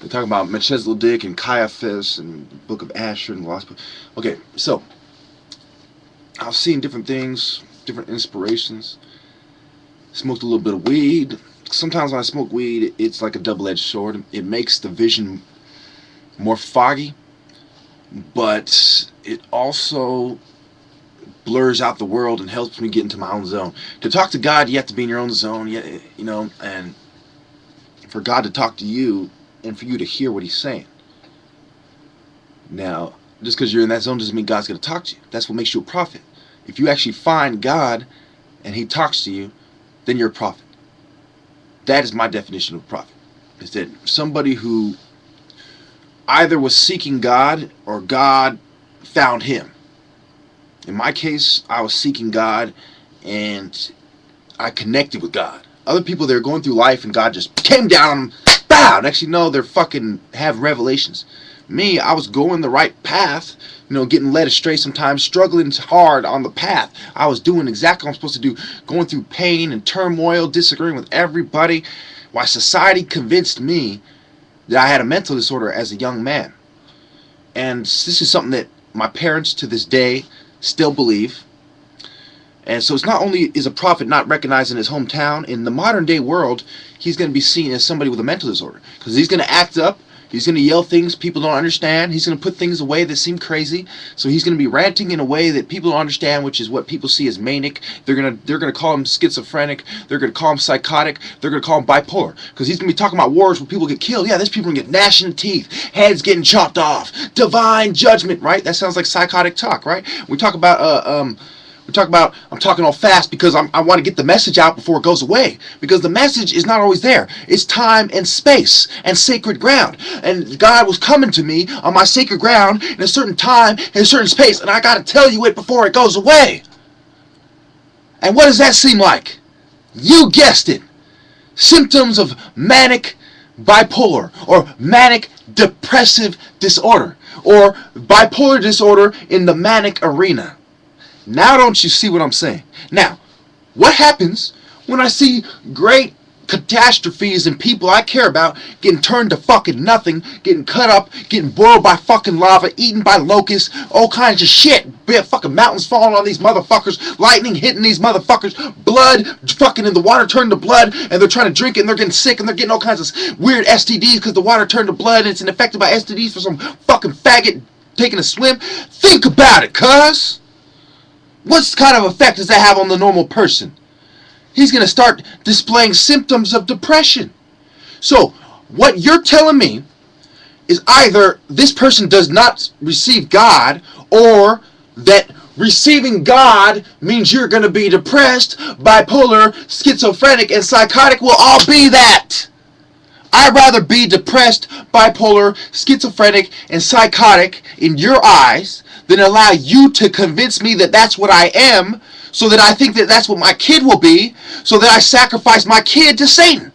They talk about Melchizedek and Caiaphas and the Book of Asher and the Lost Book. Okay, so I've seen different things, different inspirations. Smoked a little bit of weed. Sometimes when I smoke weed, it's like a double-edged sword. It makes the vision more foggy, but it also blurs out the world and helps me get into my own zone. To talk to God, you have to be in your own zone, you know, and for God to talk to you and for you to hear what He's saying. Now, just because you're in that zone doesn't mean God's going to talk to you. That's what makes you a prophet. If you actually find God and He talks to you, then you're a prophet. That is my definition of a prophet. Is that somebody who either was seeking God or God found him. In my case, I was seeking God and I connected with God. Other people, they're going through life and God just came down on them. Bow! Next thing you know, they're fucking have revelations. Me, I was going the right path, you know, getting led astray sometimes, struggling hard on the path. I was doing exactly what I'm supposed to do, going through pain and turmoil, disagreeing with everybody, while society convinced me that I had a mental disorder as a young man. And this is something that my parents to this day still believe. And so it's not only is a prophet not recognized in his hometown, in the modern day world, he's going to be seen as somebody with a mental disorder. Because he's going to act up. He's going to yell things people don't understand. He's going to put things away that seem crazy. So he's going to be ranting in a way that people don't understand, which is what people see as manic. They're going to call him schizophrenic. They're going to call him psychotic. They're going to call him bipolar. Because he's going to be talking about wars where people get killed. Yeah, there's people going to get gnashing teeth, heads getting chopped off, divine judgment, right? That sounds like psychotic talk, right? We talk about I'm talking all fast because I want to get the message out before it goes away. Because the message is not always there. It's time and space and sacred ground. And God was coming to me on my sacred ground in a certain time, in a certain space. And I got to tell you it before it goes away. And what does that seem like? You guessed it. Symptoms of manic bipolar or manic depressive disorder or bipolar disorder in the manic arena. Now don't you see what I'm saying? Now, what happens when I see great catastrophes and people I care about getting turned to fucking nothing, getting cut up, getting boiled by fucking lava, eaten by locusts, all kinds of shit, fucking mountains falling on these motherfuckers, lightning hitting these motherfuckers, blood fucking in the water turned to blood, and they're trying to drink it and they're getting sick and they're getting all kinds of weird STDs because the water turned to blood and it's infected by STDs for some fucking faggot taking a swim. Think about it, cuz. What kind of effect does that have on the normal person? He's going to start displaying symptoms of depression. So, what you're telling me is either this person does not receive God, or that receiving God means you're going to be depressed, bipolar, schizophrenic, and psychotic will all be that. I'd rather be depressed, bipolar, schizophrenic, and psychotic in your eyes than allow you to convince me that that's what I am, so that I think that that's what my kid will be, so that I sacrifice my kid to Satan.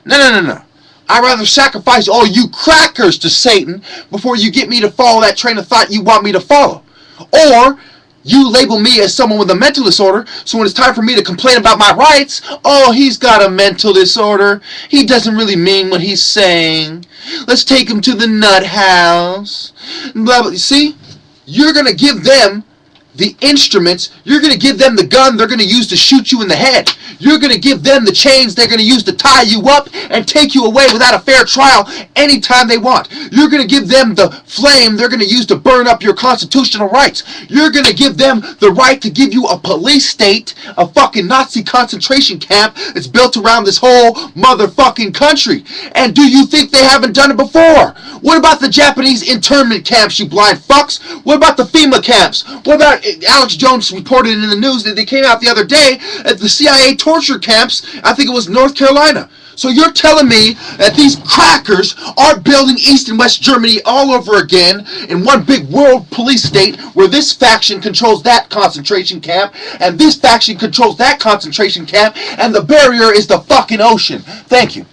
No. I'd rather sacrifice all you crackers to Satan before you get me to follow that train of thought you want me to follow. Or you label me as someone with a mental disorder, so when it's time for me to complain about my rights, oh, he's got a mental disorder. He doesn't really mean what he's saying. Let's take him to the nut house. Blah, blah. See? You're going to give them the instruments. You're going to give them the gun they're going to use to shoot you in the head. You're going to give them the chains they're going to use to tie you up and take you away without a fair trial anytime they want. You're going to give them the flame they're going to use to burn up your constitutional rights. You're going to give them the right to give you a police state, a fucking Nazi concentration camp that's built around this whole motherfucking country. And do you think they haven't done it before? What about the Japanese internment camps, you blind fucks? What about the FEMA camps? What about Alex Jones reported in the news that they came out the other day at the CIA torture camps, I think it was North Carolina. So you're telling me that these crackers are building East and West Germany all over again in one big world police state where this faction controls that concentration camp and this faction controls that concentration camp and the barrier is the fucking ocean. Thank you.